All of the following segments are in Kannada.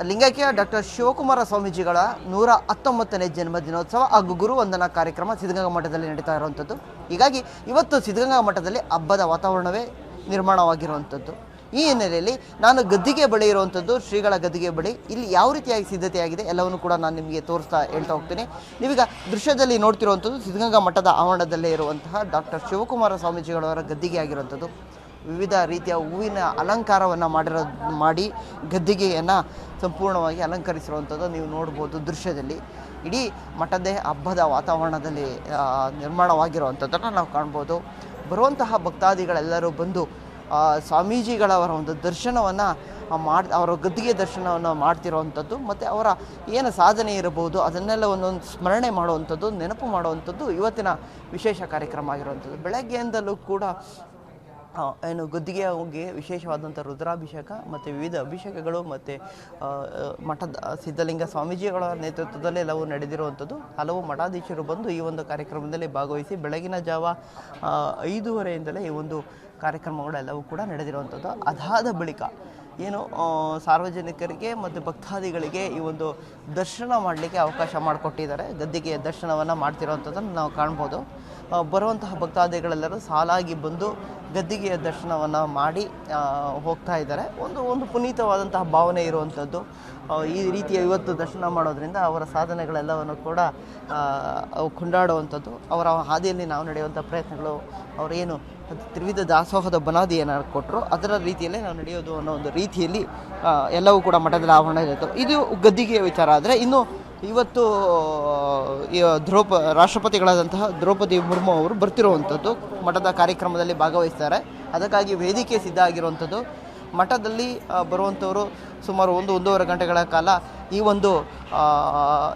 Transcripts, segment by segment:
ಲಿಂಗೈಕ್ಯ ಡಾಕ್ಟರ್ ಶಿವಕುಮಾರ ಸ್ವಾಮೀಜಿಗಳ 119ನೇ ಜನ್ಮದಿನೋತ್ಸವ ಹಾಗೂ ಗುರುವಂದನಾ ಕಾರ್ಯಕ್ರಮ ಸಿದ್ಧಗಂಗಾ ಮಠದಲ್ಲಿ ನಡೀತಾ ಇರುವಂಥದ್ದು. ಹೀಗಾಗಿ ಇವತ್ತು ಸಿದ್ಧಗಂಗಾ ಮಠದಲ್ಲಿ ಹಬ್ಬದ ವಾತಾವರಣವೇ ನಿರ್ಮಾಣವಾಗಿರುವಂಥದ್ದು. ಈ ಹಿನ್ನೆಲೆಯಲ್ಲಿ ನಾನು ಗದ್ದಿಗೆ ಬಳಿ ಇರುವಂಥದ್ದು, ಶ್ರೀಗಳ ಗದ್ದಿಗೆ ಬಳಿ. ಇಲ್ಲಿ ಯಾವ ರೀತಿಯಾಗಿ ಸಿದ್ಧತೆಯಾಗಿದೆ ಎಲ್ಲವನ್ನು ಕೂಡ ನಾನು ನಿಮಗೆ ಹೇಳ್ತಾ ಹೋಗ್ತೀನಿ. ನೀವೀಗ ದೃಶ್ಯದಲ್ಲಿ ನೋಡ್ತಿರುವಂಥದ್ದು ಸಿದ್ಧಗಂಗಾ ಮಠದ ಆವರಣದಲ್ಲೇ ಇರುವಂತಹ ಡಾಕ್ಟರ್ ಶಿವಕುಮಾರ ಸ್ವಾಮೀಜಿಗಳವರ ಗದ್ದಿಗೆ ಆಗಿರುವಂಥದ್ದು. ವಿವಿಧ ರೀತಿಯ ಹೂವಿನ ಅಲಂಕಾರವನ್ನು ಮಾಡಿ ಗದ್ದಿಗೆಯನ್ನು ಸಂಪೂರ್ಣವಾಗಿ ಅಲಂಕರಿಸಿರುವಂಥದ್ದು ನೀವು ನೋಡ್ಬೋದು ದೃಶ್ಯದಲ್ಲಿ. ಇಡೀ ಮಠದೇ ಹಬ್ಬದ ವಾತಾವರಣದಲ್ಲಿ ನಿರ್ಮಾಣವಾಗಿರುವಂಥದ್ದನ್ನು ನಾವು ಕಾಣ್ಬೋದು. ಬರುವಂತಹ ಭಕ್ತಾದಿಗಳೆಲ್ಲರೂ ಬಂದು ಸ್ವಾಮೀಜಿಗಳವರ ಒಂದು ದರ್ಶನವನ್ನು ಅವರ ಗದ್ದಿಗೆ ದರ್ಶನವನ್ನು ಮಾಡ್ತಿರೋವಂಥದ್ದು ಮತ್ತು ಅವರ ಏನು ಸಾಧನೆ ಇರಬಹುದು ಅದನ್ನೆಲ್ಲ ಒಂದೊಂದು ಸ್ಮರಣೆ ಮಾಡುವಂಥದ್ದು, ನೆನಪು ಮಾಡುವಂಥದ್ದು ಇವತ್ತಿನ ವಿಶೇಷ ಕಾರ್ಯಕ್ರಮ ಆಗಿರುವಂಥದ್ದು. ಬೆಳಗ್ಗೆಯಿಂದಲೂ ಕೂಡ ಏನು ಗದ್ದಿಗೆಗೆ ವಿಶೇಷವಾದಂಥ ರುದ್ರಾಭಿಷೇಕ ಮತ್ತು ವಿವಿಧ ಅಭಿಷೇಕಗಳು ಮತ್ತು ಮಠದ ಸಿದ್ಧಲಿಂಗ ಸ್ವಾಮೀಜಿಗಳ ನೇತೃತ್ವದಲ್ಲಿ ಎಲ್ಲವೂ ನಡೆದಿರುವಂಥದ್ದು. ಹಲವು ಮಠಾಧೀಶರು ಬಂದು ಈ ಒಂದು ಕಾರ್ಯಕ್ರಮದಲ್ಲಿ ಭಾಗವಹಿಸಿ ಬೆಳಗಿನ ಜಾವ 5:30ಯಿಂದಲೇ ಈ ಒಂದು ಕಾರ್ಯಕ್ರಮಗಳೆಲ್ಲವೂ ಕೂಡ ನಡೆದಿರುವಂಥದ್ದು. ಅದಾದ ಬಳಿಕ ಏನು ಸಾರ್ವಜನಿಕರಿಗೆ ಮತ್ತು ಭಕ್ತಾದಿಗಳಿಗೆ ಈ ಒಂದು ದರ್ಶನ ಮಾಡಲಿಕ್ಕೆ ಅವಕಾಶ ಮಾಡಿಕೊಟ್ಟಿದ್ದಾರೆ. ಗದ್ದಿಗೆಯ ದರ್ಶನವನ್ನು ಮಾಡ್ತಿರೋವಂಥದ್ದನ್ನು ನಾವು ಕಾಣ್ಬೋದು. ಬರುವಂತಹ ಭಕ್ತಾದಿಗಳೆಲ್ಲರೂ ಸಾಲಾಗಿ ಬಂದು ಗದ್ದಿಗೆಯ ದರ್ಶನವನ್ನು ಮಾಡಿ ಹೋಗ್ತಾ ಇದ್ದಾರೆ. ಒಂದು ಪುನೀತವಾದಂತಹ ಭಾವನೆ ಇರುವಂಥದ್ದು. ಈ ರೀತಿಯ ಇವತ್ತು ದರ್ಶನ ಮಾಡೋದ್ರಿಂದ ಅವರ ಸಾಧನೆಗಳೆಲ್ಲವನ್ನು ಕೂಡ ಕೊಂಡಾಡುವಂಥದ್ದು. ಅವರ ಹಾದಿಯಲ್ಲಿ ನಾವು ನಡೆಯುವಂಥ ಪ್ರಯತ್ನಗಳು, ಅವರೇನು ತ್ರಿವಿಧ ದಾಸೋಹದ ಬುನಾದಿಯನ್ನು ಕೊಟ್ಟರು ಅದರ ರೀತಿಯಲ್ಲೇ ನಾವು ನಡೆಯೋದು ಅನ್ನೋ ಒಂದು ರೀತಿಯಲ್ಲಿ ಎಲ್ಲವೂ ಕೂಡ ಮಠದಲ್ಲಿ ಆವರಣ ಇರುತ್ತೆ. ಇದು ಗದ್ದಿಗೆಯ ವಿಚಾರ. ಆದರೆ ಇನ್ನು ಇವತ್ತು ರಾಷ್ಟ್ರಪತಿಗಳಾದಂತಹ ದ್ರೌಪದಿ ಮುರ್ಮು ಅವರು ಬರ್ತಿರುವಂಥದ್ದು ಮಠದ ಕಾರ್ಯಕ್ರಮದಲ್ಲಿ ಭಾಗವಹಿಸ್ತಾರೆ. ಅದಕ್ಕಾಗಿ ವೇದಿಕೆ ಸಿದ್ಧ ಆಗಿರುವಂಥದ್ದು. ಮಠದಲ್ಲಿ ಬರುವಂಥವರು ಸುಮಾರು 1-1.5 ಗಂಟೆಗಳ ಕಾಲ ಈ ಒಂದು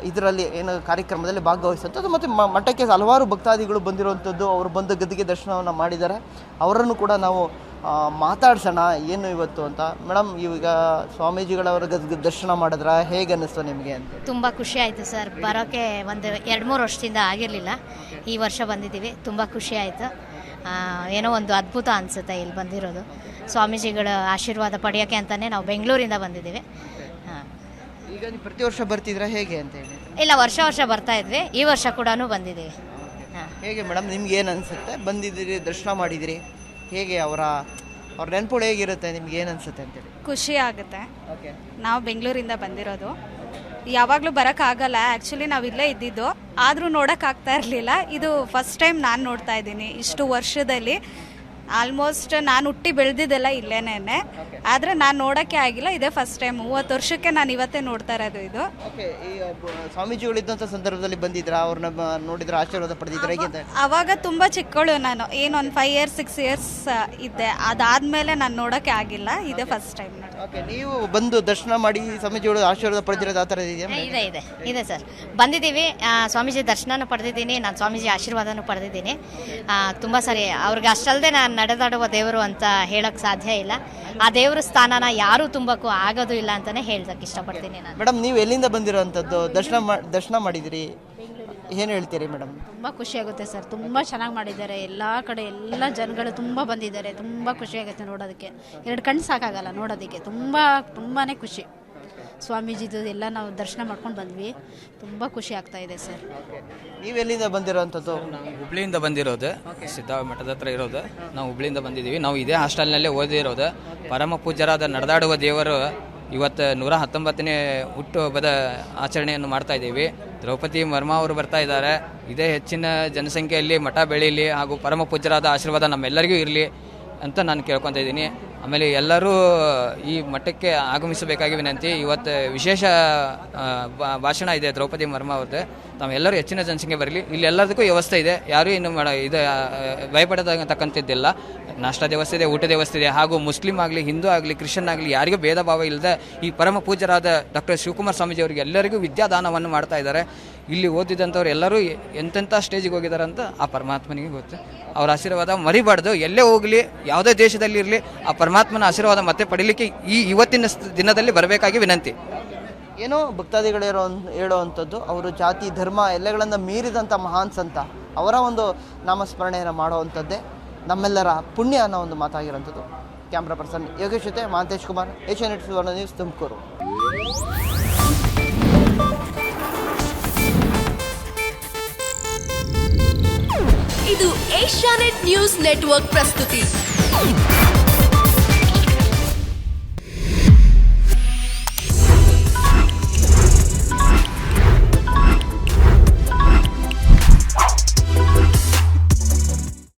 ಇದರಲ್ಲಿ ಏನು ಕಾರ್ಯಕ್ರಮದಲ್ಲಿ ಭಾಗವಹಿಸುವಂಥದ್ದು. ಮತ್ತು ಮಠಕ್ಕೆ ಹಲವಾರು ಭಕ್ತಾದಿಗಳು ಬಂದಿರುವಂಥದ್ದು. ಅವರು ಬಂದು ಗದ್ದಿಗೆ ದರ್ಶನವನ್ನು ಮಾಡಿದ್ದಾರೆ. ಅವರನ್ನು ಕೂಡ ನಾವು ಮಾತಾಡ್ಸೋಣ ಏನು ಇವತ್ತು ಅಂತ. ಮೇಡಮ್, ಈಗ ಸ್ವಾಮೀಜಿಗಳವರ ದರ್ಶನ ಮಾಡಿದ್ರೆ ಹೇಗೆ ಅನ್ನಿಸ್ತು ನಿಮಗೆ ಅಂತ? ತುಂಬ ಖುಷಿ ಆಯಿತು ಸರ್. ಬರೋಕ್ಕೆ ಒಂದು 2-3 ವರ್ಷದಿಂದ ಆಗಿರಲಿಲ್ಲ. ಈ ವರ್ಷ ಬಂದಿದ್ದೀವಿ. ತುಂಬ ಖುಷಿ ಆಯಿತು. ಏನೋ ಒಂದು ಅದ್ಭುತ ಅನಿಸುತ್ತೆ ಇಲ್ಲಿ ಬಂದಿರೋದು. ಸ್ವಾಮೀಜಿಗಳ ಆಶೀರ್ವಾದ ಪಡೆಯೋಕ್ಕೆ ಅಂತಲೇ ನಾವು ಬೆಂಗಳೂರಿಂದ ಬಂದಿದ್ದೀವಿ. ಈಗ ನೀವು ಪ್ರತಿ ವರ್ಷ ಬರ್ತಿದ್ರೆ ಹೇಗೆ ಅಂತ ಹೇಳಿ? ಇಲ್ಲ, ವರ್ಷ ಬರ್ತಾ ಇದ್ವಿ. ಈ ವರ್ಷ ಕೂಡ ಬಂದಿದ್ದೀವಿ. ಹೇಗೆ ಮೇಡಮ್, ನಿಮ್ಗೆ ಏನು ಅನಿಸುತ್ತೆ? ಬಂದಿದ್ದೀರಿ, ದರ್ಶನ ಮಾಡಿದಿರಿ, ಹೇಗೆ ಅವರ ನೆನಪುಗಳು ಹೇಗಿರುತ್ತೆ? ನಿಮ್ಗೆ ಏನು ಅನಿಸುತ್ತೆ ಅಂತೇಳಿ? ಖುಷಿ ಆಗುತ್ತೆ. ನಾವು ಬೆಂಗಳೂರಿಂದ ಬಂದಿರೋದು. ಯಾವಾಗಲೂ ಬರೋಕ್ಕಾಗಲ್ಲ. ಆ್ಯಕ್ಚುಲಿ ನಾವು ಇಲ್ಲೇ ಇದ್ದಿದ್ದು, ಆದರೂ ನೋಡೋಕ್ಕಾಗ್ತಾ ಇರಲಿಲ್ಲ. ಇದು ಫಸ್ಟ್ ಟೈಮ್ ನಾನು ನೋಡ್ತಾ ಇದ್ದೀನಿ ಇಷ್ಟು ವರ್ಷದಲ್ಲಿ. ಆಲ್ಮೋಸ್ಟ್ ನಾನು ಹುಟ್ಟಿ ಬೆಳೆದಿದ್ದೆಲ್ಲ ಇಲ್ಲೇನೇ, ಆದರೆ ನಾನು ನೋಡೋಕ್ಕೆ ಆಗಿಲ್ಲ. ಇದೇ ಫಸ್ಟ್ ಟೈಮ್. 30 ವರ್ಷಕ್ಕೆ ನಾನು ಇವತ್ತೇ ನೋಡ್ತಾ ಇರೋದು ಇದು. ಸ್ವಾಮೀಜಿಗಳಿದ್ದಂಥ ಸಂದರ್ಭದಲ್ಲಿ ಬಂದಿದ್ರಾ? ಅವ್ರನ್ನ ನೋಡಿದ್ರೆ ಆಶೀರ್ವಾದ ಪಡೆದಿದ್ರೆ ಹೇಗೆ ಅಂತ? ಆವಾಗ ತುಂಬ ಚಿಕ್ಕವಳು ನಾನು. ಏನು ಒಂದು 5 years 6 years ಇದ್ದೆ. ಅದಾದಮೇಲೆ ನಾನು ನೋಡೋಕ್ಕೆ ಆಗಿಲ್ಲ. ಇದೇ ಫಸ್ಟ್ ಟೈಮ್. ನೀವು ಬಂದು ದರ್ಶನ ಮಾಡಿ ಸ್ವಾಮೀಜಿಗಳು ಆಶೀರ್ವಾದ ಪಡೆದಿರೋದು ಆ ಥರ ಇದೆಯಾ? ಇದೆ ಸರ್. ಬಂದಿದ್ದೀವಿ. ಸ್ವಾಮೀಜಿ ದರ್ಶನನೂ ಪಡೆದಿದ್ದೀನಿ. ನಾನು ಸ್ವಾಮೀಜಿ ಆಶೀರ್ವಾದನೂ ಪಡೆದಿದ್ದೀನಿ. ತುಂಬ ಸರಿ. ಅವ್ರಿಗೆ ಅಷ್ಟಲ್ಲದೆ ನಾನು ನಡೆದಾಡುವ ದೇವರು ಅಂತ ಹೇಳೋಕ್ಕೆ ಸಾಧ್ಯ ಇಲ್ಲ. ಆ ದೇವರ ಸ್ಥಾನನ ಯಾರೂ ತುಂಬಕ್ಕೂ ಆಗೋದು ಇಲ್ಲ ಅಂತಲೇ ಹೇಳೋಕ್ಕೆ ಇಷ್ಟಪಡ್ತೀನಿ ನಾನು. ಮೇಡಮ್, ನೀವು ಎಲ್ಲಿಂದ ಬಂದಿರೋವಂಥದ್ದು? ದರ್ಶನ ಮಾಡಿದಿರಿ, ಏನು ಹೇಳ್ತೀರಿ ಮೇಡಮ್? ತುಂಬ ಖುಷಿಯಾಗುತ್ತೆ ಸರ್. ತುಂಬ ಚೆನ್ನಾಗಿ ಮಾಡಿದ್ದಾರೆ. ಎಲ್ಲ ಕಡೆ ಎಲ್ಲ ಜನಗಳು ತುಂಬ ಬಂದಿದ್ದಾರೆ. ತುಂಬ ಖುಷಿಯಾಗುತ್ತೆ ನೋಡೋದಕ್ಕೆ. 2 ಕಣ್ಣು ಸಾಕಾಗಲ್ಲ ನೋಡೋದಕ್ಕೆ. ತುಂಬಾ ಖುಷಿ. ಸ್ವಾಮೀಜಿದು ಎಲ್ಲ ನಾವು ದರ್ಶನ ಮಾಡ್ಕೊಂಡು ಬಂದ್ವಿ. ತುಂಬ ಖುಷಿ ಆಗ್ತಾ ಇದೆ ಸರ್. ನೀವೆಲ್ಲಿಂದ ಬಂದಿರೋವಂಥದ್ದು? ನಾವು ಹುಬ್ಳಿಯಿಂದ ಬಂದಿರೋದು. ಸಿದ್ಧ ಮಠದ ಹತ್ರ ಇರೋದು. ನಾವು ಹುಬ್ಳಿಯಿಂದ ಬಂದಿದ್ದೀವಿ. ನಾವು ಇದೇ ಹಾಸ್ಟೆಲ್ನಲ್ಲೇ ಓದಿರೋದು. ಪರಮ ಪೂಜ್ಯರಾದ ನಡೆದಾಡುವ ದೇವರು ಇವತ್ತು 119ನೇ ಹುಟ್ಟುಹಬ್ಬದ ಆಚರಣೆಯನ್ನು ಮಾಡ್ತಾ ಇದ್ದೀವಿ. ದ್ರೌಪದಿ ಮುರ್ಮು ಅವರು ಬರ್ತಾ ಇದ್ದಾರೆ. ಇದೇ ಹೆಚ್ಚಿನ ಜನಸಂಖ್ಯೆಯಲ್ಲಿ ಮಠ ಬೆಳೀಲಿ ಹಾಗೂ ಪರಮ ಪೂಜ್ಯರಾದ ಆಶೀರ್ವಾದ ನಮ್ಮೆಲ್ಲರಿಗೂ ಇರಲಿ ಅಂತ ನಾನು ಕೇಳ್ಕೊತಾ ಇದ್ದೀನಿ. ಆಮೇಲೆ ಎಲ್ಲರೂ ಈ ಮಠಕ್ಕೆ ಆಗಮಿಸಬೇಕಾಗಿ ವಿನಂತಿ. ಇವತ್ತು ವಿಶೇಷ ಭಾಷಣ ಇದೆ ದ್ರೌಪದಿ ಮುರ್ಮು ಅವ್ರದ್ದು. ತಾವೆಲ್ಲರೂ ಹೆಚ್ಚಿನ ಜನಸಂಖ್ಯೆ ಬರಲಿ. ಇಲ್ಲಿ ಎಲ್ಲದಕ್ಕೂ ವ್ಯವಸ್ಥೆ ಇದೆ. ಯಾರೂ ಇನ್ನು ಇದು ಭಯಪಡತಕ್ಕಂಥದ್ದಿಲ್ಲ. ನಾಷ್ಟಾ ವ್ಯವಸ್ಥೆ ಇದೆ, ಊಟದ ವ್ಯವಸ್ಥೆ ಇದೆ. ಹಾಗೂ ಮುಸ್ಲಿಂ ಆಗಲಿ, ಹಿಂದೂ ಆಗಲಿ, ಕ್ರಿಶ್ಚಿಯನ್ ಆಗಲಿ ಯಾರಿಗೂ ಭೇದ ಭಾವ ಇಲ್ಲದೆ ಈ ಪರಮ ಪೂಜ್ಯರಾದ ಡಾಕ್ಟರ್ ಶಿವಕುಮಾರ ಸ್ವಾಮೀಜಿ ಅವರಿಗೆ ಎಲ್ಲರಿಗೂ ವಿದ್ಯಾದಾನವನ್ನು ಮಾಡ್ತಾ ಇದ್ದಾರೆ. ಇಲ್ಲಿ ಓದಿದಂಥವ್ರು ಎಲ್ಲರೂ ಎಂತೆಂಥ ಸ್ಟೇಜಿಗೆ ಹೋಗಿದ್ದಾರೆ ಅಂತ ಆ ಪರಮಾತ್ಮನಿಗೆ ಗೊತ್ತು. ಅವ್ರ ಆಶೀರ್ವಾದ ಮರಿಬಾರ್ದು. ಎಲ್ಲೇ ಹೋಗಲಿ, ಯಾವುದೇ ದೇಶದಲ್ಲಿ ಇರಲಿ, ಆ ಪರಮಾತ್ಮನ ಆಶೀರ್ವಾದ ಮತ್ತೆ ಪಡೀಲಿಕ್ಕೆ ಇವತ್ತಿನ ದಿನದಲ್ಲಿ ಬರಬೇಕಾಗಿ ವಿನಂತಿ. ಏನೋ ಭಕ್ತಾದಿಗಳು ಹೇಳುವಂಥದ್ದು, ಅವರು ಜಾತಿ ಧರ್ಮ ಎಲ್ಲಗಳನ್ನು ಮೀರಿದಂಥ ಮಹಾನ್ ಸಂತ, ಅವರ ಒಂದು ನಾಮಸ್ಮರಣೆಯನ್ನು ಮಾಡುವಂಥದ್ದೇ ನಮ್ಮೆಲ್ಲರ ಪುಣ್ಯ ಅನ್ನೋ ಒಂದು ಮಾತಾಗಿರೋಂಥದ್ದು. ಕ್ಯಾಮ್ರಾ ಪರ್ಸನ್ ಯೋಗೇಶ್ ಜೊತೆ ಮಹಾಂತೇಶ್ ಕುಮಾರ್, ಏಷ್ಯಾನೆಟ್ ಸುವರ್ಣ ನ್ಯೂಸ್, ತುಮಕೂರು. ಇದು ಏಷ್ಯಾನೆಟ್ ನ್ಯೂಸ್ ನೆಟ್ವರ್ಕ್ ಪ್ರಸ್ತುತಿ.